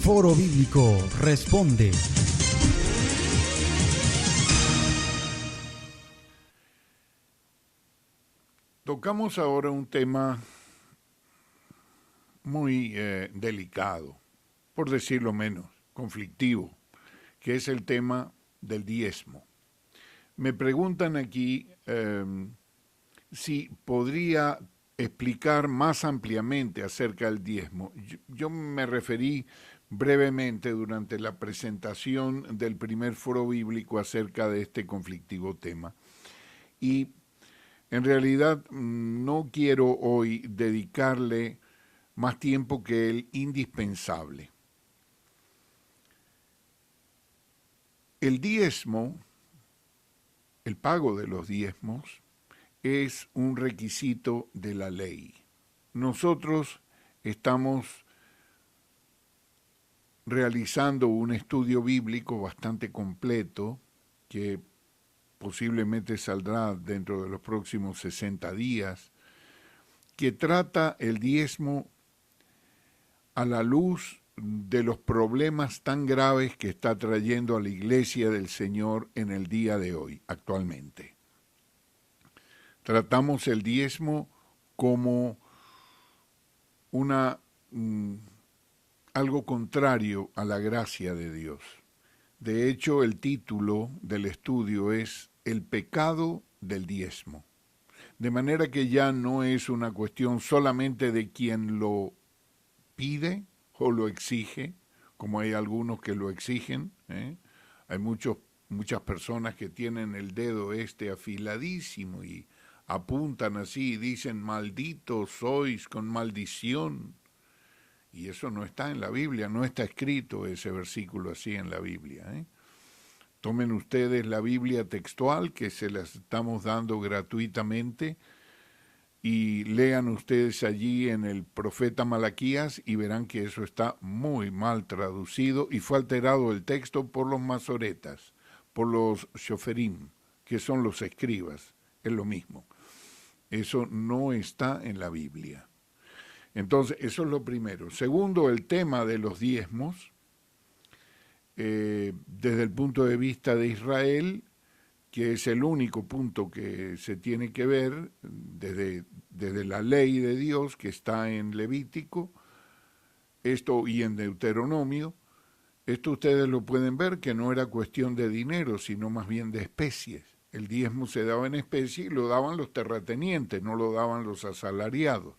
Foro Bíblico Responde. Tocamos ahora un tema muy delicado, por decirlo menos, conflictivo, que es el tema del diezmo. Me preguntan aquí si podría explicar más ampliamente acerca del diezmo. Yo me referí brevemente durante la presentación del primer foro bíblico acerca de este conflictivo tema. Y en realidad no quiero hoy dedicarle más tiempo que el indispensable. El diezmo, el pago de los diezmos, es un requisito de la ley. Nosotros estamos realizando un estudio bíblico bastante completo que posiblemente saldrá dentro de los próximos 60 días, que trata el diezmo a la luz de los problemas tan graves que está trayendo a la Iglesia del Señor en el día de hoy, actualmente. Tratamos el diezmo como algo contrario a la gracia de Dios. De hecho, el título del estudio es El pecado del diezmo. De manera que ya no es una cuestión solamente de quien lo pide o lo exige, como hay algunos que lo exigen, Hay muchas personas que tienen el dedo afiladísimo y apuntan así y dicen, malditos sois con maldición. Y eso no está en la Biblia, no está escrito ese versículo así en la Biblia. Tomen ustedes la Biblia textual, que se las estamos dando gratuitamente, y lean ustedes allí en el profeta Malaquías y verán que eso está muy mal traducido y fue alterado el texto por los masoretas, por los shoferim, que son los escribas, es lo mismo. Eso no está en la Biblia. Entonces, eso es lo primero. Segundo, el tema de los diezmos, desde el punto de vista de Israel, que es el único punto que se tiene que ver desde la ley de Dios que está en Levítico, esto y en Deuteronomio, esto ustedes lo pueden ver que no era cuestión de dinero, sino más bien de especies. El diezmo se daba en especie y lo daban los terratenientes, no lo daban los asalariados,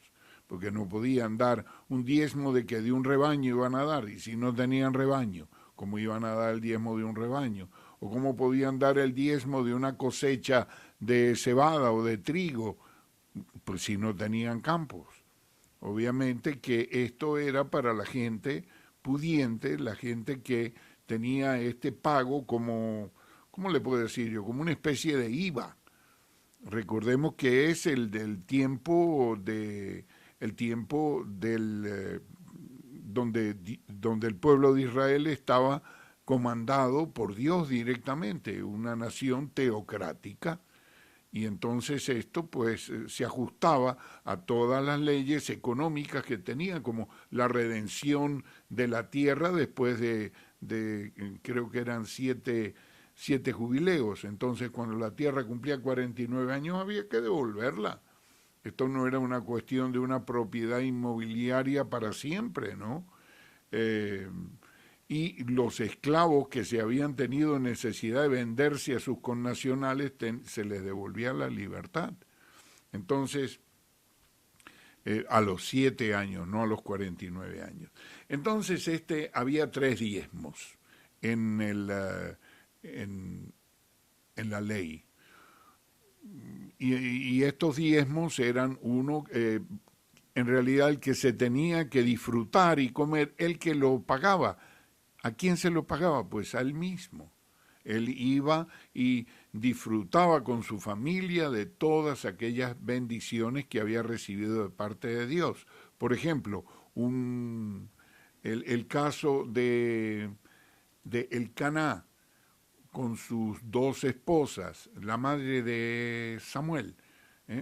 porque no podían dar un diezmo de que de un rebaño iban a dar, y si no tenían rebaño, ¿cómo iban a dar el diezmo de un rebaño? O cómo podían dar el diezmo de una cosecha de cebada o de trigo, pues si no tenían campos. Obviamente que esto era para la gente pudiente, la gente que tenía este pago como, ¿cómo le puedo decir yo? Como una especie de IVA. Recordemos que es el del tiempo donde el pueblo de Israel estaba comandado por Dios directamente, una nación teocrática, y entonces esto pues se ajustaba a todas las leyes económicas que tenía, como la redención de la tierra después de creo que eran siete jubileos. Entonces cuando la tierra cumplía 49 años había que devolverla. Esto no era una cuestión de una propiedad inmobiliaria para siempre, ¿no? Y los esclavos que se habían tenido necesidad de venderse a sus connacionales se les devolvía la libertad. Entonces, a los 7 años, no a los 49 años. Entonces, había 3 diezmos en la ley. Y estos diezmos eran en realidad el que se tenía que disfrutar y comer, el que lo pagaba. ¿A quién se lo pagaba? Pues a él mismo. Él iba y disfrutaba con su familia de todas aquellas bendiciones que había recibido de parte de Dios. Por ejemplo, el caso de Elcaná con sus 2 esposas, la madre de Samuel.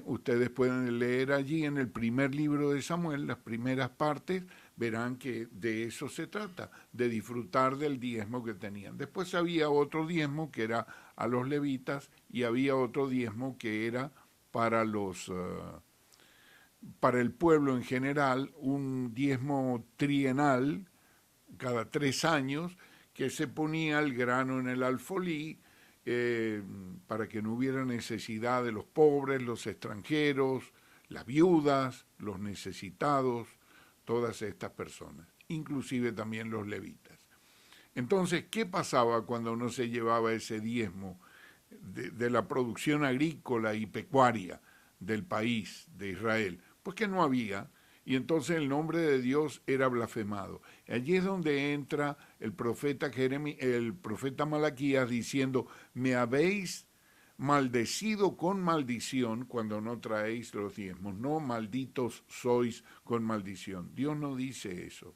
Ustedes pueden leer allí en el primer libro de Samuel, las primeras partes, verán que de eso se trata, de disfrutar del diezmo que tenían. Después había otro diezmo que era a los levitas y había otro diezmo que era para para el pueblo en general, un diezmo trienal cada 3 años que se ponía el grano en el alfolí para que no hubiera necesidad de los pobres, los extranjeros, las viudas, los necesitados, todas estas personas, inclusive también los levitas. Entonces, ¿qué pasaba cuando no se llevaba ese diezmo de la producción agrícola y pecuaria del país de Israel? Pues que no había, y entonces el nombre de Dios era blasfemado. Allí es donde entra el profeta el profeta Malaquías diciendo: me habéis maldecido con maldición cuando no traéis los diezmos, no malditos sois con maldición. Dios no dice eso.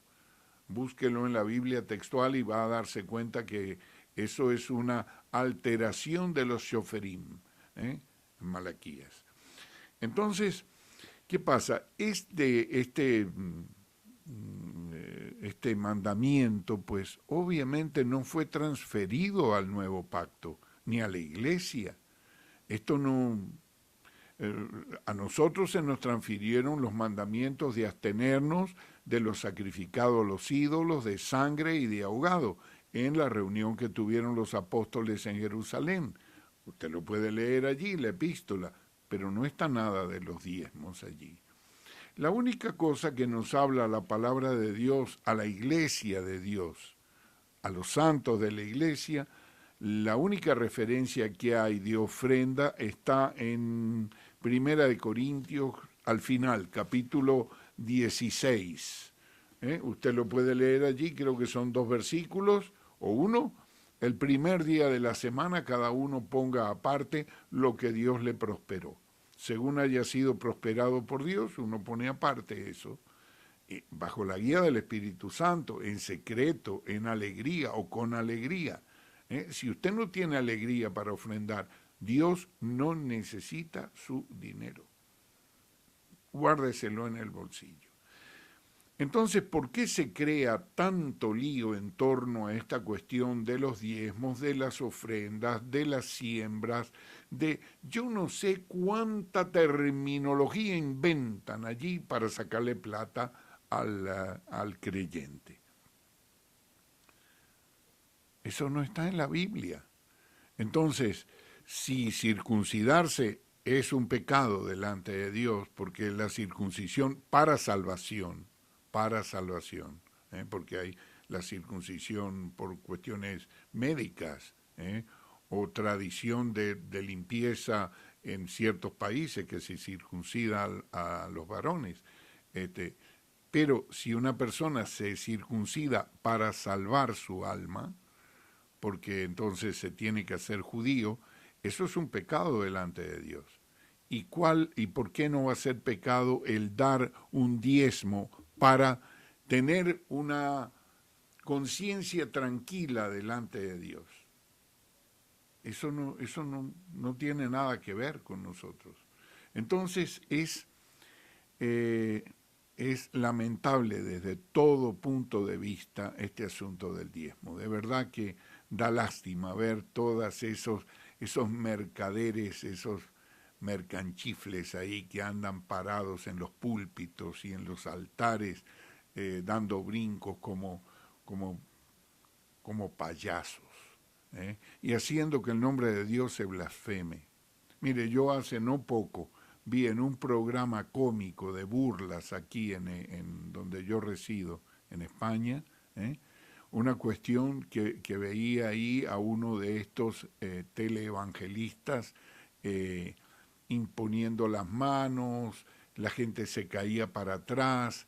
Búsquelo en la Biblia textual y va a darse cuenta que eso es una alteración de los shoferim, en Malaquías. Entonces, ¿qué pasa? Este mandamiento, pues obviamente no fue transferido al nuevo pacto, ni a la iglesia. Esto no... a nosotros se nos transfirieron los mandamientos de abstenernos de los sacrificados a los ídolos, de sangre y de ahogado, en la reunión que tuvieron los apóstoles en Jerusalén. Usted lo puede leer allí, la epístola, pero no está nada de los diezmos allí. La única cosa que nos habla la palabra de Dios a la iglesia de Dios, a los santos de la iglesia, la única referencia que hay de ofrenda está en Primera de Corintios, al final, capítulo 16. Usted lo puede leer allí, creo que son 2 versículos, o uno. El primer día de la semana cada uno ponga aparte lo que Dios le prosperó. Según haya sido prosperado por Dios, uno pone aparte eso, bajo la guía del Espíritu Santo, en secreto, en alegría o con alegría. Si usted no tiene alegría para ofrendar, Dios no necesita su dinero. Guárdeselo en el bolsillo. Entonces, ¿por qué se crea tanto lío en torno a esta cuestión de los diezmos, de las ofrendas, de las siembras, de yo no sé cuánta terminología inventan allí para sacarle plata al creyente? Eso no está en la Biblia. Entonces, si circuncidarse es un pecado delante de Dios, porque la circuncisión para salvación, porque hay la circuncisión por cuestiones médicas, o tradición de limpieza en ciertos países que se circuncida a los varones. Pero si una persona se circuncida para salvar su alma, porque entonces se tiene que hacer judío, eso es un pecado delante de Dios. ¿Y por qué no va a ser pecado el dar un diezmo para tener una conciencia tranquila delante de Dios? Eso no tiene nada que ver con nosotros. Entonces es lamentable desde todo punto de vista este asunto del diezmo. De verdad que da lástima ver todos esos mercaderes, esos mercanchifles ahí que andan parados en los púlpitos y en los altares, dando brincos como payasos, y haciendo que el nombre de Dios se blasfeme. Mire, yo hace no poco vi en un programa cómico de burlas aquí en donde yo resido, en España, una cuestión que veía ahí a uno de estos teleevangelistas imponiendo las manos, la gente se caía para atrás,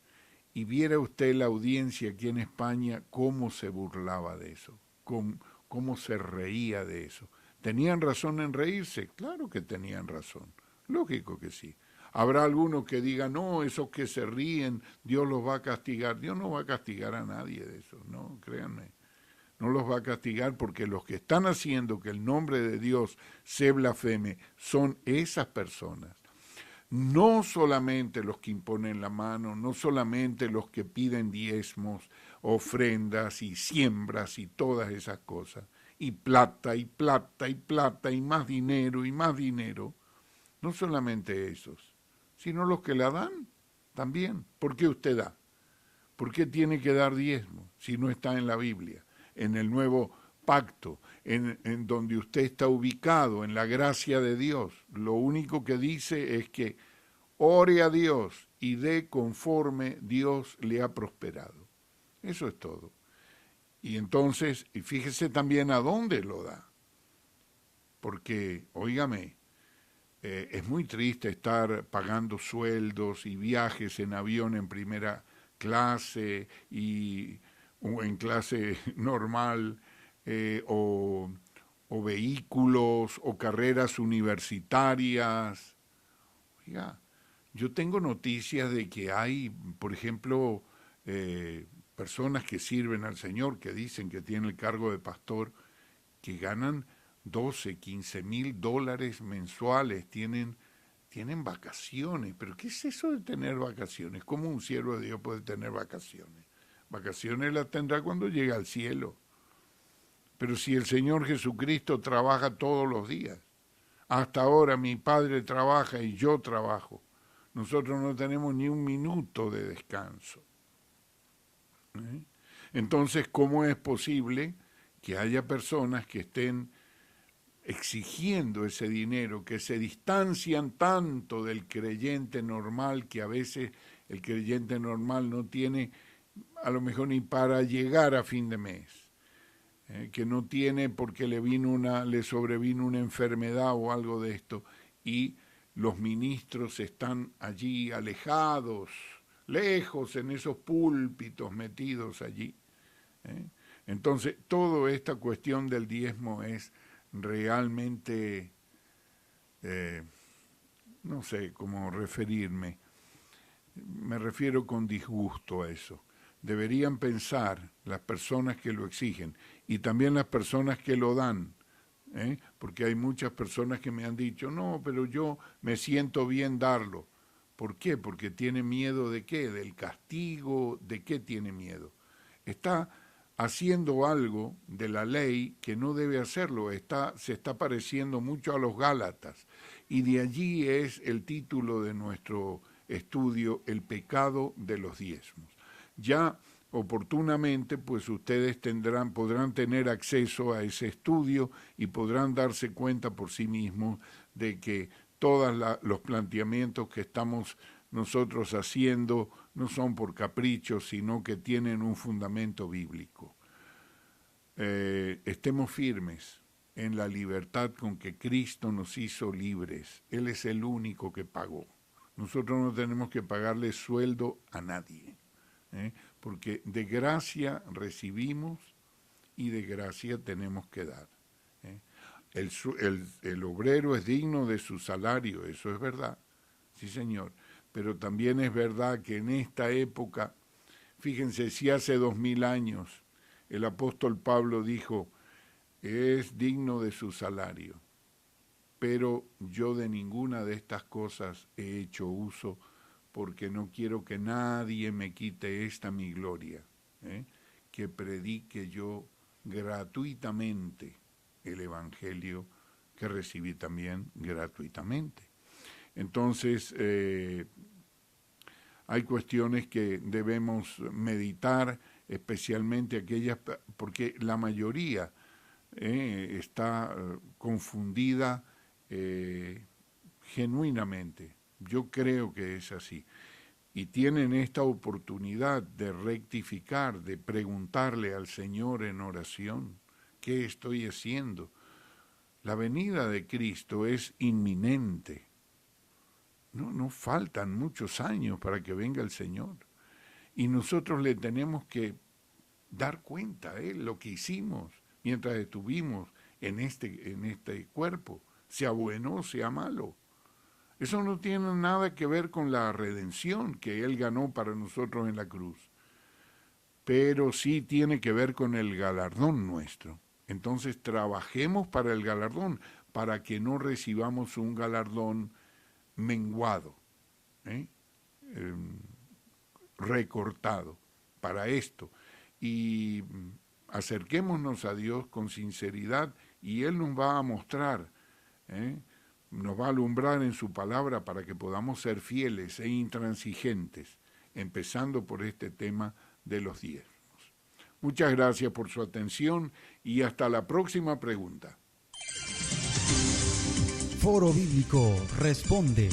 y viera usted la audiencia aquí en España cómo se burlaba de eso, cómo se reía de eso. ¿Tenían razón en reírse? Claro que tenían razón, lógico que sí. Habrá algunos que digan, no, esos que se ríen, Dios los va a castigar. Dios no va a castigar a nadie de eso, no, créanme. No los va a castigar porque los que están haciendo que el nombre de Dios se blasfeme son esas personas. no solamente los que imponen la mano, no solamente los que piden diezmos, ofrendas y siembras y todas esas cosas, y plata y plata y plata y más dinero, no solamente esos, sino los que la dan también. ¿Por qué usted da? ¿Por qué tiene que dar diezmo si no está en la Biblia, en el nuevo pacto, en donde usted está ubicado, en la gracia de Dios? Lo único que dice es que ore a Dios y dé conforme Dios le ha prosperado. Eso es todo. Y entonces, y fíjese también a dónde lo da. Porque, óigame, es muy triste estar pagando sueldos y viajes en avión en primera clase o en clase normal, o vehículos o carreras universitarias. Oiga, yo tengo noticias de que hay, por ejemplo, personas que sirven al Señor, que dicen que tienen el cargo de pastor, que ganan 12, 15 mil dólares mensuales, tienen vacaciones. Pero ¿qué es eso de tener vacaciones? ¿Cómo un siervo de Dios puede tener vacaciones? Vacaciones las tendrá cuando llegue al cielo. Pero si el Señor Jesucristo trabaja todos los días, hasta ahora mi Padre trabaja y yo trabajo, nosotros no tenemos ni un minuto de descanso. Entonces, ¿cómo es posible que haya personas que estén exigiendo ese dinero, que se distancian tanto del creyente normal, que a veces el creyente normal no tiene a lo mejor ni para llegar a fin de mes, que no tiene porque le sobrevino una enfermedad o algo de esto, y los ministros están allí alejados, lejos en esos púlpitos metidos allí. Entonces, toda esta cuestión del diezmo es realmente, no sé cómo referirme, me refiero con disgusto a eso. Deberían pensar las personas que lo exigen y también las personas que lo dan, porque hay muchas personas que me han dicho, no, pero yo me siento bien darlo. ¿Por qué? Porque tiene miedo de qué, del castigo, ¿de qué tiene miedo? Está haciendo algo de la ley que no debe hacerlo, se está pareciendo mucho a los Gálatas. Y de allí es el título de nuestro estudio, El pecado de los diezmos. Ya oportunamente, pues ustedes podrán tener acceso a ese estudio y podrán darse cuenta por sí mismos de que todos los planteamientos que estamos nosotros haciendo no son por capricho, sino que tienen un fundamento bíblico. Estemos firmes en la libertad con que Cristo nos hizo libres. Él es el único que pagó. Nosotros no tenemos que pagarle sueldo a nadie, porque de gracia recibimos y de gracia tenemos que dar. El obrero es digno de su salario, eso es verdad, sí señor, pero también es verdad que en esta época, fíjense, si hace 2000 años el apóstol Pablo dijo, es digno de su salario, pero yo de ninguna de estas cosas he hecho uso porque no quiero que nadie me quite esta mi gloria, que predique yo gratuitamente el Evangelio que recibí también gratuitamente. Entonces, hay cuestiones que debemos meditar, especialmente aquellas, porque la mayoría está confundida genuinamente. Yo creo que es así. Y tienen esta oportunidad de rectificar, de preguntarle al Señor en oración, ¿qué estoy haciendo? La venida de Cristo es inminente. No faltan muchos años para que venga el Señor. Y nosotros le tenemos que dar cuenta de lo que hicimos mientras estuvimos en este cuerpo, sea bueno o sea malo. Eso no tiene nada que ver con la redención que Él ganó para nosotros en la cruz, pero sí tiene que ver con el galardón nuestro. Entonces trabajemos para el galardón, para que no recibamos un galardón menguado, ¿eh? Recortado para esto. Y acerquémonos a Dios con sinceridad y Él nos va a mostrar, nos va a alumbrar en su palabra para que podamos ser fieles e intransigentes, empezando por este tema de los diezmos. Muchas gracias por su atención y hasta la próxima pregunta. Foro Bíblico Responde.